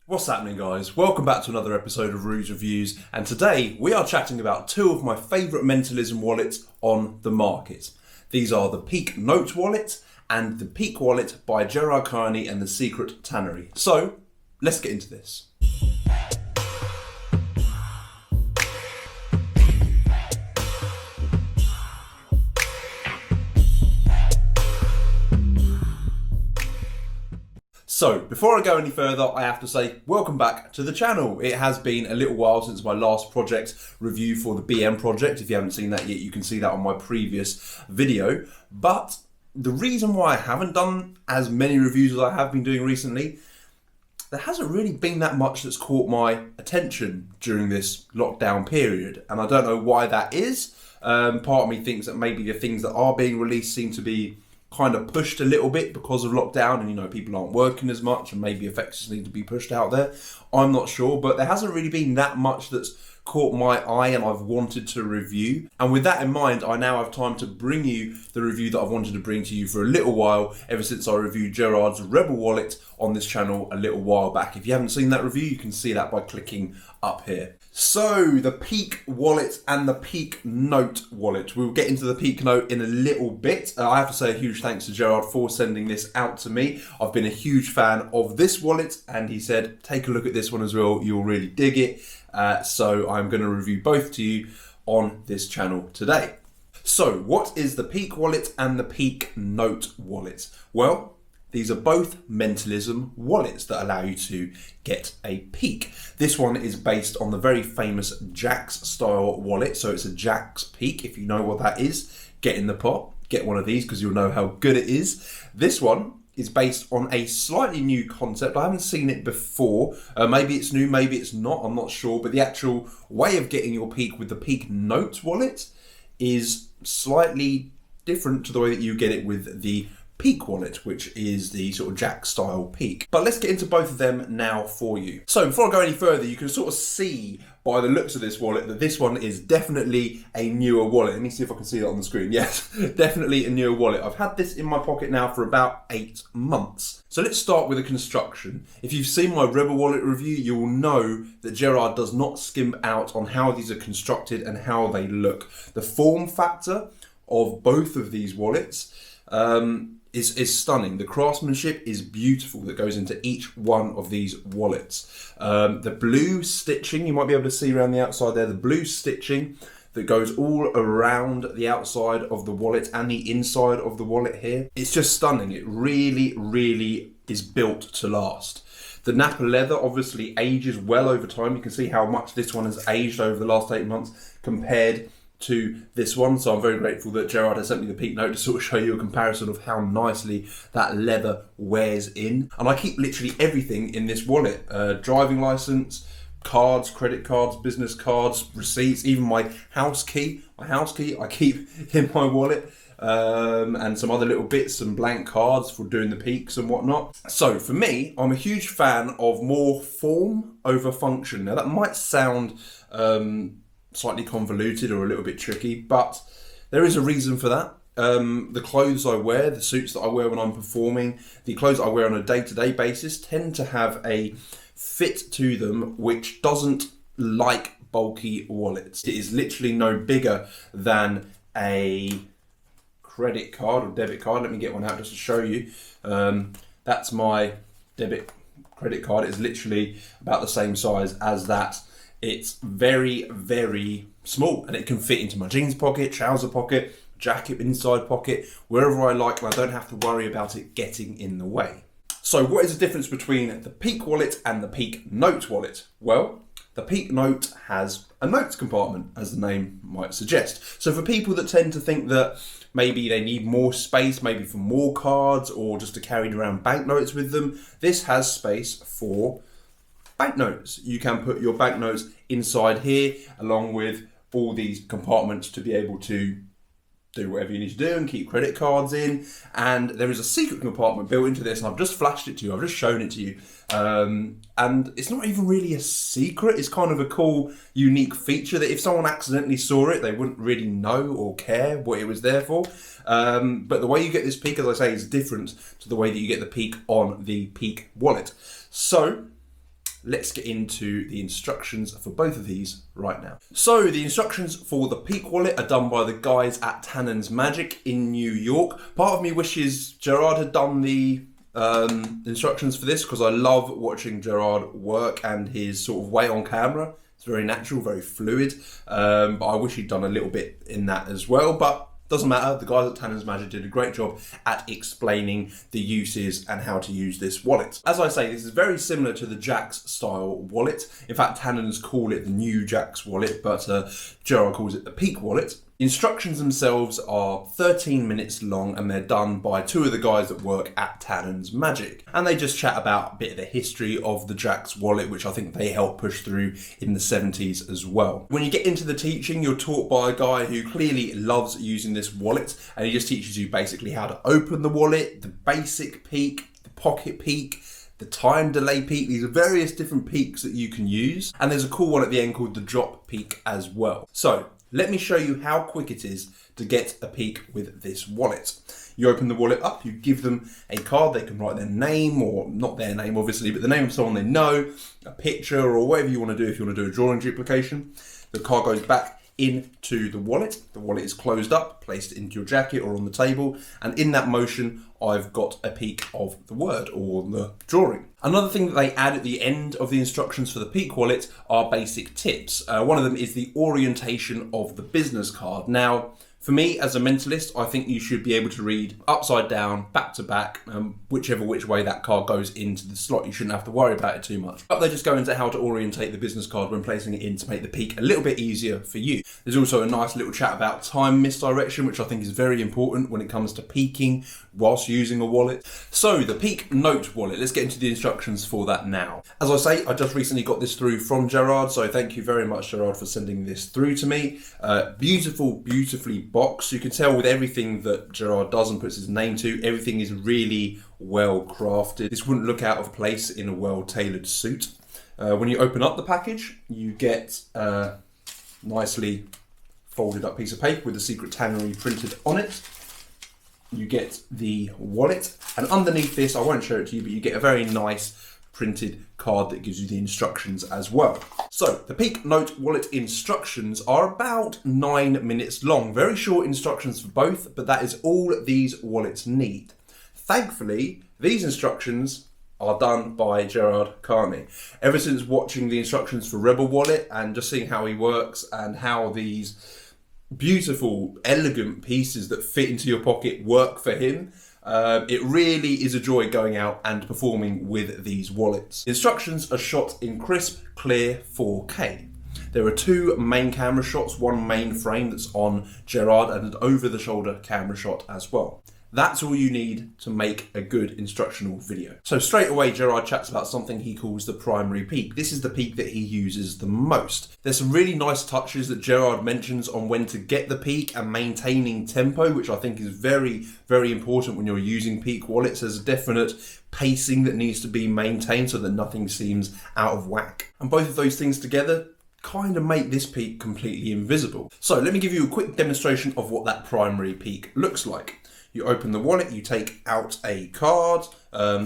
What's happening, guys? Welcome back to another episode of Ruse Reviews, and today we are chatting about two of my favourite mentalism wallets on the market. These are the Peak Note wallet and the Peak wallet by Gerrard Kearney and the Secret Tannery. So, let's get into this. So, before I go any further, I have to say, welcome back to the channel. It has been a little while since my last project review for the BM project. If you haven't seen that yet, you can see that on my previous video. But the reason why I haven't done as many reviews as I have been doing recently, there hasn't really been that much that's caught my attention during this lockdown period. And I don't know why that is. Part of me thinks that maybe the things that are being released seem to be kind of pushed a little bit because of lockdown, and people aren't working as much and maybe effects just need to be pushed out there. I'm not sure, but there hasn't really been that much that's caught my eye and I've wanted to review. And with that in mind, I now have time to bring you the review that I've wanted to bring to you for a little while, ever since I reviewed Gerrard's Rebel wallet on this channel a little while back. If you haven't seen that review, you can see that by clicking up here. So, the Peak wallet and the Peak Note wallet. We'll get into the Peak Note in a little bit. I have to say a huge thanks to Gerrard for sending this out to me. I've been a huge fan of this wallet, and he said, take a look at this one as well. You'll really dig it. So I'm going to review both to you on this channel today. So, what is the Peak wallet and the Peak Note wallet? Well, these are both mentalism wallets that allow you to get a peak. This one is based on the very famous Jack's style wallet. So it's a Jack's Peak. If you know what that is, get in the pot, get one of these because you'll know how good it is. This one is based on a slightly new concept. I haven't seen it before. Maybe it's new, maybe it's not, I'm not sure. But the actual way of getting your peak with the Peak Note wallet is slightly different to the way that you get it with the Peak wallet, which is the sort of Jack style Peak. But let's get into both of them now for you. So before I go any further, you can sort of see by the looks of this wallet that this one is definitely a newer wallet. Let me see if I can see that on the screen. Yes, definitely a newer wallet. I've had this in my pocket now for about 8 months. So let's start with the construction. If you've seen my Rebel wallet review, you will know that Gerrard does not skimp out on how these are constructed and how they look. The form factor of both of these wallets is stunning. The craftsmanship is beautiful that goes into each one of these wallets. The blue stitching, you might be able to see around the outside there, the blue stitching that goes all around the outside of the wallet and the inside of the wallet here. It's just stunning. It really, really is built to last. The Napa leather obviously ages well over time. You can see how much this one has aged over the last 8 months compared to this one, so I'm very grateful that Gerrard has sent me the Peak Note to sort of show you a comparison of how nicely that leather wears in. And I keep literally everything in this wallet. Driving license, cards, credit cards, business cards, receipts, even my house key. I keep in my wallet. And some other little bits, some blank cards for doing the peaks and whatnot. So for me, I'm a huge fan of more form over function. Now that might sound slightly convoluted or a little bit tricky, but there is a reason for that. The clothes I wear, the suits that I wear when I'm performing, the clothes I wear on a day-to-day basis tend to have a fit to them which doesn't like bulky wallets. It is literally no bigger than a credit card or debit card. Let me get one out just to show you. That's my debit credit card. It's literally about the same size as that. It's very, very small and it can fit into my jeans pocket, trouser pocket, jacket inside pocket, wherever I like, and I don't have to worry about it getting in the way. So what is the difference between the Peak wallet and the Peak Note wallet? Well, the Peak Note has a notes compartment, as the name might suggest. So for people that tend to think that maybe they need more space, maybe for more cards or just to carry around banknotes with them, this has space for banknotes. You can put your banknotes inside here along with all these compartments to be able to do whatever you need to do and keep credit cards in. And there is a secret compartment built into this, and I've just flashed it to you, I've just shown it to you. And it's not even really a secret. It's kind of a cool, unique feature that if someone accidentally saw it, they wouldn't really know or care what it was there for. But the way you get this peak, as I say, is different to the way that you get the peak on the Peak wallet. So let's get into the instructions for both of these right now. So the instructions for the Peak wallet are done by the guys at Tannen's Magic in New York. Part of me wishes Gerrard had done the instructions for this, because I love watching Gerrard work and his sort of way on camera. It's very natural, very fluid, but I wish he'd done a little bit in that as well, but doesn't matter. The guys at Tannen's Magic did a great job at explaining the uses and how to use this wallet. As I say, this is very similar to the Jax style wallet. In fact, Tannen's call it the new Jax wallet, but Gerrard calls it the Peak wallet. The instructions themselves are 13 minutes long, and they're done by two of the guys that work at Tannen's Magic. And they just chat about a bit of the history of the Jax wallet, which I think they helped push through in the 70s as well. When you get into the teaching, you're taught by a guy who clearly loves using this wallet, and he just teaches you basically how to open the wallet, the basic peak, the pocket peak, the time delay peak. These are various different peaks that you can use. And there's a cool one at the end called the drop peak as well. So let me show you how quick it is to get a peak with this wallet. You open the wallet up, you give them a card, they can write their name, or not their name obviously, but the name of someone they know, a picture, or whatever you want to do if you want to do a drawing duplication. The card goes back into the wallet is closed up, placed into your jacket or on the table, and in that motion I've got a peak of the word or the drawing. Another thing that they add at the end of the instructions for the Peak wallet are basic tips. One of them is the orientation of the business card. Now, for me, as a mentalist, I think you should be able to read upside down, back to back, whichever which way that card goes into the slot. You shouldn't have to worry about it too much. But they just go into how to orientate the business card when placing it in to make the peak a little bit easier for you. There's also a nice little chat about time misdirection, which I think is very important when it comes to peaking whilst using a wallet. So the Peak Note wallet, let's get into the instructions for that now. As I say, I just recently got this through from Gerrard, so thank you very much, Gerrard, for sending this through to me. Beautifully boxed. You can tell with everything that Gerrard does and puts his name to, everything is really well crafted. This wouldn't look out of place in a well-tailored suit. When you open up the package, you get a nicely folded up piece of paper with the secret tannery printed on it. You get the wallet, and underneath this, I won't show it to you, but you get a very nice printed card that gives you the instructions as well. So the Peak Note wallet instructions are about 9 minutes long. Very short instructions for both, but that is all these wallets need. Thankfully, these instructions are done by Gerrard Kearney. Ever since watching the instructions for Rebel Wallet and just seeing how he works and how these beautiful, elegant pieces that fit into your pocket work for him, it really is a joy going out and performing with these wallets. Instructions are shot in crisp, clear 4K. There are two main camera shots, one main frame that's on Gerrard and an over-the-shoulder camera shot as well. That's all you need to make a good instructional video. So straight away, Gerrard chats about something he calls the primary peak. This is the peak that he uses the most. There's some really nice touches that Gerrard mentions on when to get the peak and maintaining tempo, which I think is very, very important when you're using peak wallets. There's a definite pacing that needs to be maintained so that nothing seems out of whack. And both of those things together kind of make this peak completely invisible. So let me give you a quick demonstration of what that primary peak looks like. You open the wallet, you take out a card.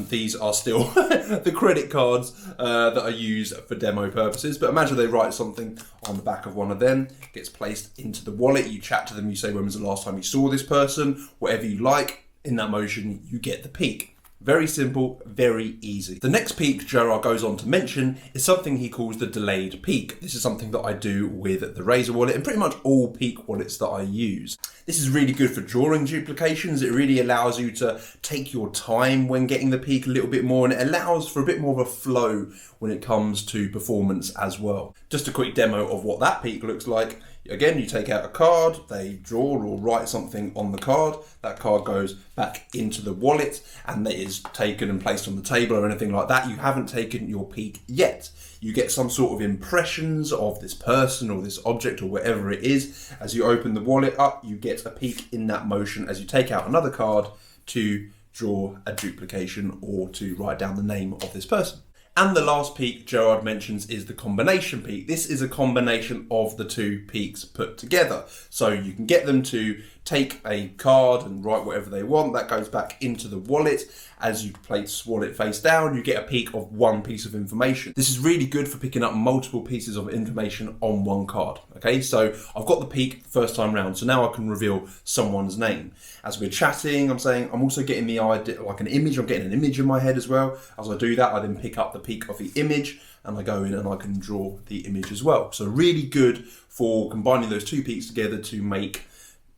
These are still the credit cards that are used for demo purposes, but imagine they write something on the back of one of them, gets placed into the wallet, you chat to them, you say when was the last time you saw this person, whatever you like. In that motion, you get the peak. Very simple, very easy. The next peak Gerrard goes on to mention is something he calls the delayed peak. This is something that I do with the Razor wallet and pretty much all peak wallets that I use. This is really good for drawing duplications. It really allows you to take your time when getting the peak a little bit more, and it allows for a bit more of a flow when it comes to performance as well. Just a quick demo of what that peak looks like. Again, you take out a card, they draw or write something on the card, that card goes back into the wallet and it is taken and placed on the table or anything like that. You haven't taken your peak yet. You get some sort of impressions of this person or this object or whatever it is. As you open the wallet up, you get a peak in that motion as you take out another card to draw a duplication or to write down the name of this person. And the last peak Gerrard mentions is the combination peak. This is a combination of the two peaks put together. So you can get them to take a card and write whatever they want. That goes back into the wallet. As you place wallet face down, you get a peek of one piece of information. This is really good for picking up multiple pieces of information on one card. Okay, so I've got the peek first time round, so now I can reveal someone's name. As we're chatting, I'm also getting the idea, like an image, I'm getting an image in my head as well. As I do that, I then pick up the peek of the image and I go in and I can draw the image as well. So really good for combining those two peeks together to make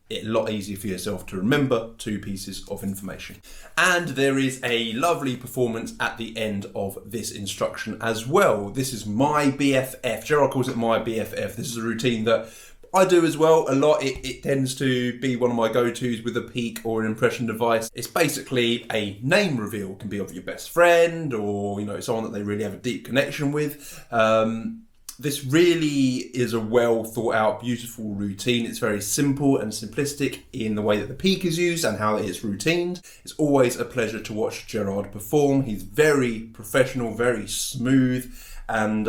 it a lot easier for yourself to remember two pieces of information. And there is a lovely performance at the end of this instruction as well. This is my BFF. Gerrard calls it my BFF. This is a routine that I do as well a lot. It tends to be one of my go-tos with a peek or an impression device. It's basically a name reveal. It can be of your best friend or, you know, someone that they really have a deep connection with. This really is a well thought out, beautiful routine. It's very simple and simplistic in the way that the peek is used and how it is routined. It's always a pleasure to watch Gerrard perform. He's very professional, very smooth, and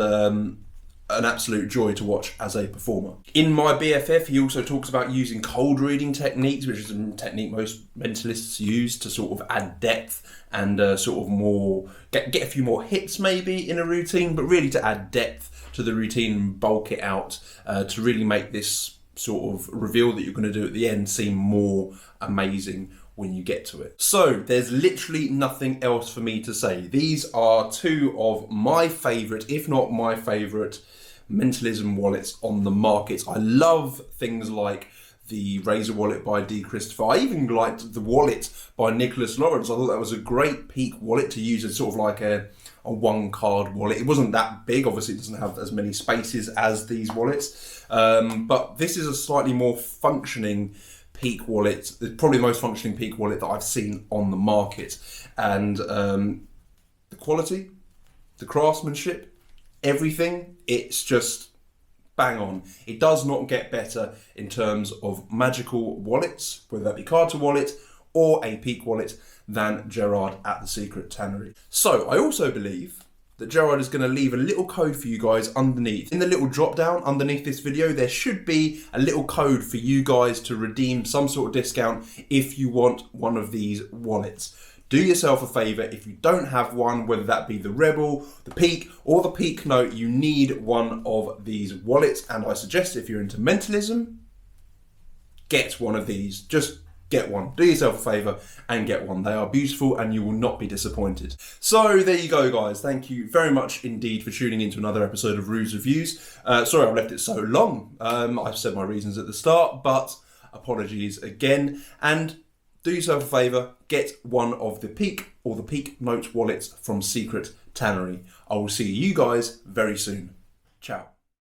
an absolute joy to watch as a performer. In my BFF, he also talks about using cold reading techniques, which is a technique most mentalists use to sort of add depth and sort of more get a few more hits maybe in a routine, but really to add depth to the routine and bulk it out to really make this sort of reveal that you're going to do at the end seem more amazing when you get to it. So there's literally nothing else for me to say. These are two of my favourite, if not my favourite, mentalism wallets on the market. I love things like the Razor wallet by D. Christopher. I even liked the wallet by Nicholas Lawrence. I thought that was a great peak wallet to use as sort of like a one card wallet. It wasn't that big, obviously it doesn't have as many spaces as these wallets, but this is a slightly more functioning peak wallet. It's probably the most functioning peak wallet that I've seen on the market, and the quality, the craftsmanship, everything, it's just bang on. It does not get better in terms of magical wallets, whether that be card to wallet or a peak wallet, than Gerrard at the Secret Tannery. So I also believe that Gerrard is going to leave a little code for you guys underneath. In the little drop down underneath this video, there should be a little code for you guys to redeem some sort of discount if you want one of these wallets. Do yourself a favour, if you don't have one, whether that be the Rebel, the Peak, or the Peak Note, you need one of these wallets. And I suggest if you're into mentalism, get one of these. Just get one. Do yourself a favour and get one. They are beautiful and you will not be disappointed. So there you go, guys. Thank you very much indeed for tuning into another episode of Ruse Reviews. Sorry I've left it so long. I've said my reasons at the start, but apologies again. And do yourself a favour, get one of the Peak or the Peak Note wallets from Secret Tannery. I will see you guys very soon. Ciao.